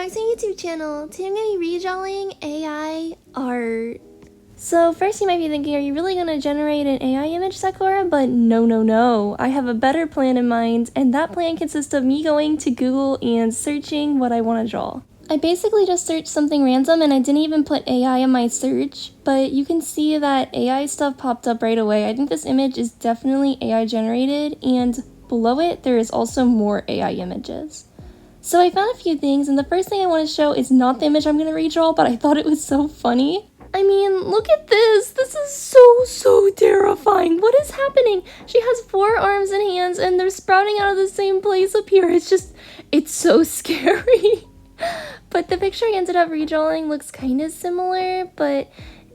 back to the YouTube channel. Today I'm going to be redrawing AI art. So first you might be thinking, are you really going to generate an AI image, Sakura? But no. I have a better plan in mind, and that plan consists of me going to Google and searching what I want to draw. I basically just searched something random and I didn't even put AI in my search, but you can see that AI stuff popped up right away. I think this image is definitely AI generated, and below it there is also more AI images. So I found a few things, and the first thing I want to show is not the image I'm going to redraw, but I thought it was so funny. I mean, look at this! This is so terrifying! What is happening? She has 4 arms and hands, and they're sprouting out of the same place up here. It's so scary. But the picture I ended up redrawing looks kind of similar, but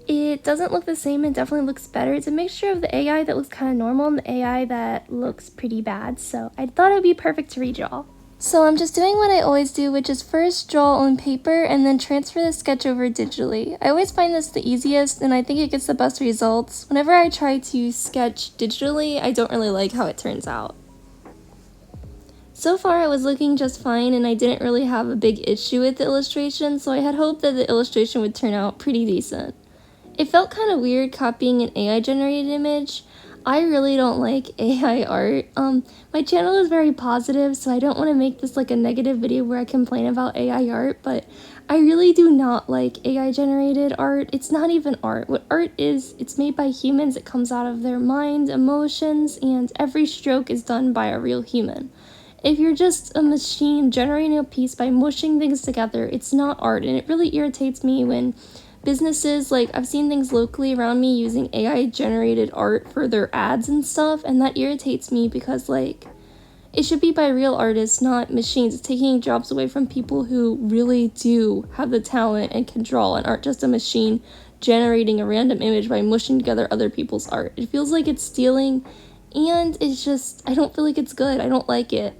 it doesn't look the same and definitely looks better. It's a mixture of the AI that looks kind of normal and the AI that looks pretty bad, so I thought it would be perfect to redraw. So I'm just doing what I always do, which is first draw on paper and then transfer the sketch over digitally. I always find this the easiest, and I think it gets the best results. Whenever I try to sketch digitally, I don't really like how it turns out. So far it was looking just fine, and I didn't really have a big issue with the illustration, so I had hoped that the illustration would turn out pretty decent. It felt kind of weird copying an AI generated image. I really don't like AI art. My channel is very positive, so I don't want to make this like a negative video where I complain about AI art, but I really do not like AI generated art. It's not even art. What art is, it's made by humans, it comes out of their mind, emotions, and every stroke is done by a real human. If you're just a machine generating a piece by mushing things together, it's not art, and it really irritates me when businesses, like I've seen things locally around me using AI generated art for their ads and stuff, and that irritates me because like it should be by real artists, not machines. It's taking jobs away from people who really do have the talent and can draw and aren't just a machine generating a random image by mushing together other people's art. It feels like it's stealing, and it's just, I don't feel like it's good. I don't like it.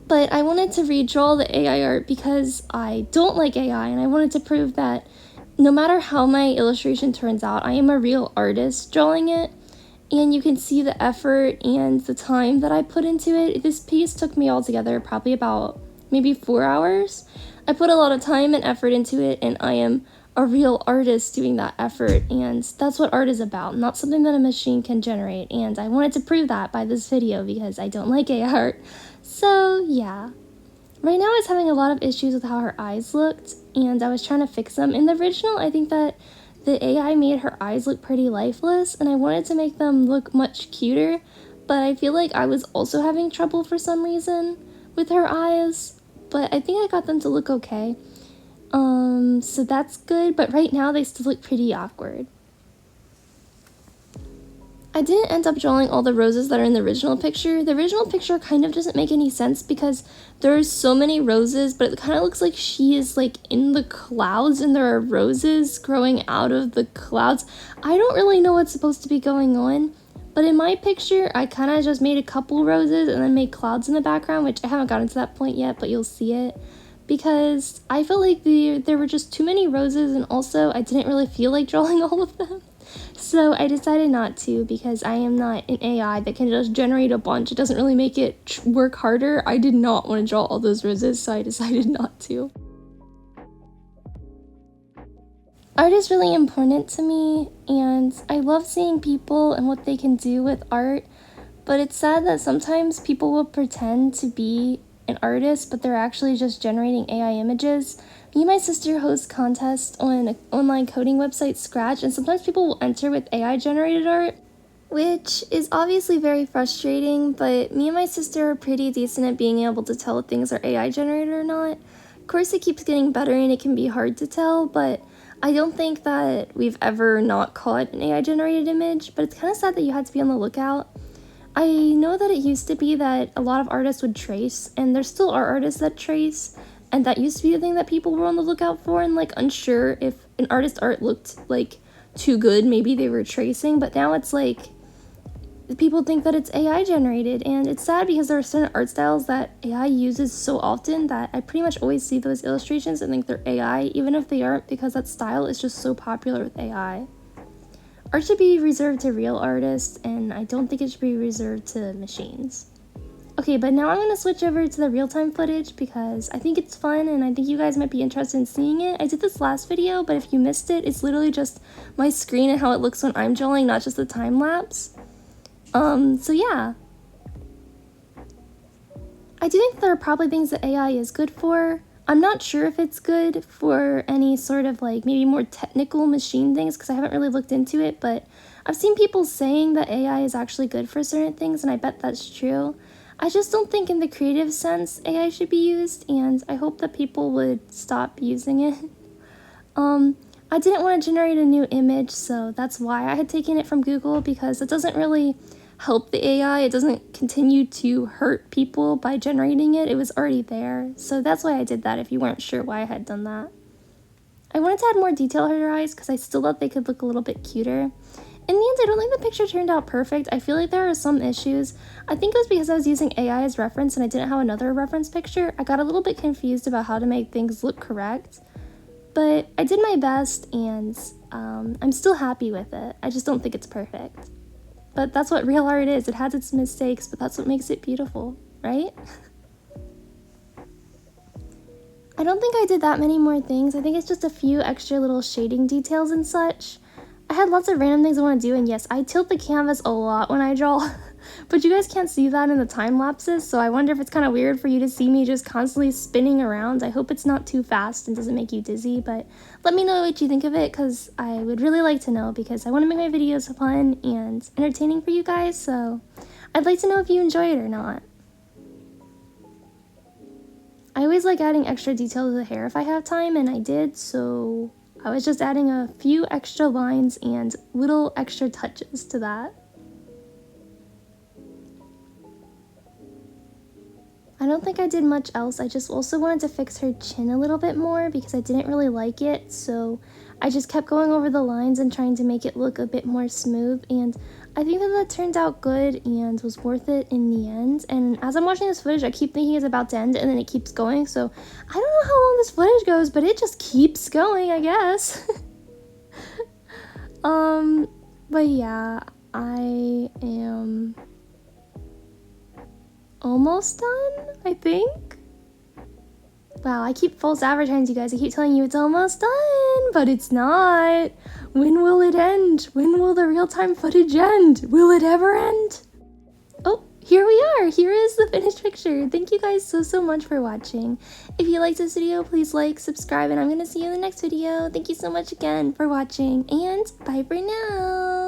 But I wanted to redraw the AI art because I don't like AI, and I wanted to prove that no matter how my illustration turns out, I am a real artist drawing it, and you can see the effort and the time that I put into it. This piece took me altogether probably about maybe 4 hours. I put a lot of time and effort into it, and I am a real artist doing that effort, and that's what art is about, not something that a machine can generate, and I wanted to prove that by this video because I don't like AI art. So yeah, right now I was having a lot of issues with how her eyes looked, and I was trying to fix them. In the original, I think that the AI made her eyes look pretty lifeless, and I wanted to make them look much cuter, but I feel like I was also having trouble for some reason with her eyes, but I think I got them to look okay. So that's good, but right now they still look pretty awkward. I didn't end up drawing all the roses that are in the original picture. The original picture kind of doesn't make any sense because there's so many roses, but it kind of looks like she is like in the clouds and there are roses growing out of the clouds. I don't really know what's supposed to be going on, but in my picture, I kind of just made a couple roses and then made clouds in the background, which I haven't gotten to that point yet, but you'll see it. Because I felt like there were just too many roses, and also I didn't really feel like drawing all of them. So I decided not to, because I am not an AI that can just generate a bunch. It doesn't really make it work harder. I did not want to draw all those roses, so I decided not to. Art is really important to me, and I love seeing people and what they can do with art, but it's sad that sometimes people will pretend to be an artist, but they're actually just generating AI images. Me and my sister host contests on an online coding website, Scratch, and sometimes people will enter with AI generated art, which is obviously very frustrating, but me and my sister are pretty decent at being able to tell if things are AI generated or not. Of course, it keeps getting better and it can be hard to tell, but I don't think that we've ever not caught an AI generated image, but it's kind of sad that you had to be on the lookout. I know that it used to be that a lot of artists would trace, and there still are artists that trace, and that used to be the thing that people were on the lookout for, and like unsure if an artist's art looked like too good, maybe they were tracing, but now it's like people think that it's AI generated, and it's sad because there are certain art styles that AI uses so often that I pretty much always see those illustrations and think they're AI, even if they aren't, because that style is just so popular with AI. Art should be reserved to real artists, and I don't think it should be reserved to machines. Okay, but now I'm going to switch over to the real-time footage because I think it's fun and I think you guys might be interested in seeing it. I did this last video, but if you missed it, it's literally just my screen and how it looks when I'm drawing, not just the time-lapse. So yeah. I do think there are probably things that AI is good for. I'm not sure if it's good for any sort of like maybe more technical machine things because I haven't really looked into it, but I've seen people saying that AI is actually good for certain things and I bet that's true. I just don't think in the creative sense AI should be used, and I hope that people would stop using it. I didn't want to generate a new image, so that's why I had taken it from Google, because it doesn't really help the AI. It doesn't continue to hurt people by generating it. It was already there, so that's why I did that if you weren't sure why I had done that. I wanted to add more detail to her eyes because I still thought they could look a little bit cuter. In the end, I don't think the picture turned out perfect. I feel like there are some issues. I think it was because I was using AI as reference and I didn't have another reference picture. I got a little bit confused about how to make things look correct. But I did my best and I'm still happy with it. I just don't think it's perfect. But that's what real art is. It has its mistakes, but that's what makes it beautiful, right? I don't think I did that many more things. I think it's just a few extra little shading details and such. I had lots of random things I want to do, and yes, I tilt the canvas a lot when I draw, but you guys can't see that in the time lapses, so I wonder if it's kind of weird for you to see me just constantly spinning around. I hope it's not too fast and doesn't make you dizzy, but let me know what you think of it, because I would really like to know, because I want to make my videos fun and entertaining for you guys, so I'd like to know if you enjoy it or not. I always like adding extra detail to the hair if I have time, and I did, so I was just adding a few extra lines and little extra touches to that. I don't think I did much else. I just also wanted to fix her chin a little bit more because I didn't really like it, so I just kept going over the lines and trying to make it look a bit more smooth, and I think that turned out good and was worth it in the end. And as I'm watching this footage, I keep thinking it's about to end and then it keeps going, so I don't know how long this footage goes, but it just keeps going, I guess. But yeah, I am almost done, I think. Wow, I keep false advertising you guys. I keep telling you it's almost done, but it's not. When will it end? When will the real-time footage end? Will it ever end? Oh, here we are. Here is the finished picture. Thank you guys so much for watching. If you liked this video, please like, subscribe, and I'm gonna see you in the next video. Thank you so much again for watching, and bye for now.